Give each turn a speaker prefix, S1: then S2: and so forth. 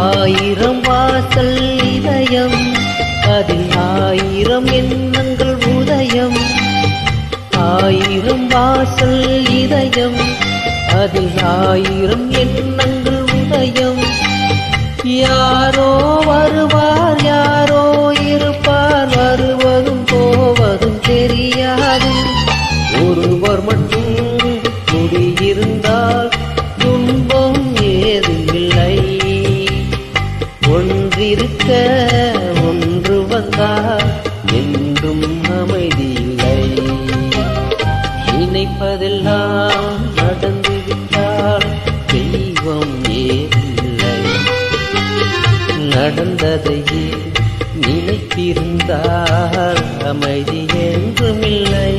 S1: ஆயிரம் வாசல் இதயம், அதில் ஆயிரம் எண்ணங்கள் உதயம். ஆயிரம் வாசல் இதயம், அதில் ஆயிரம் எண்ணங்கள் உதயம். யாரோ வருவார், யாரோ இருப்பார், வருவதும் போவதும் தெரியாது. ஒருவர் மட்டும் குடியிருந்தால் துன்பம் ஏதுமில்லை. ஒன்றிருக்க ஒன்று வந்தால் என்றும் அமைதியில்லை. நினைப்பதெல்லாம் நடந்துவிட்டால் தெய்வம் ஏதுமில்லை. நடந்ததையே நினைத்திருந்தால் அமைதி என்றுமில்லை.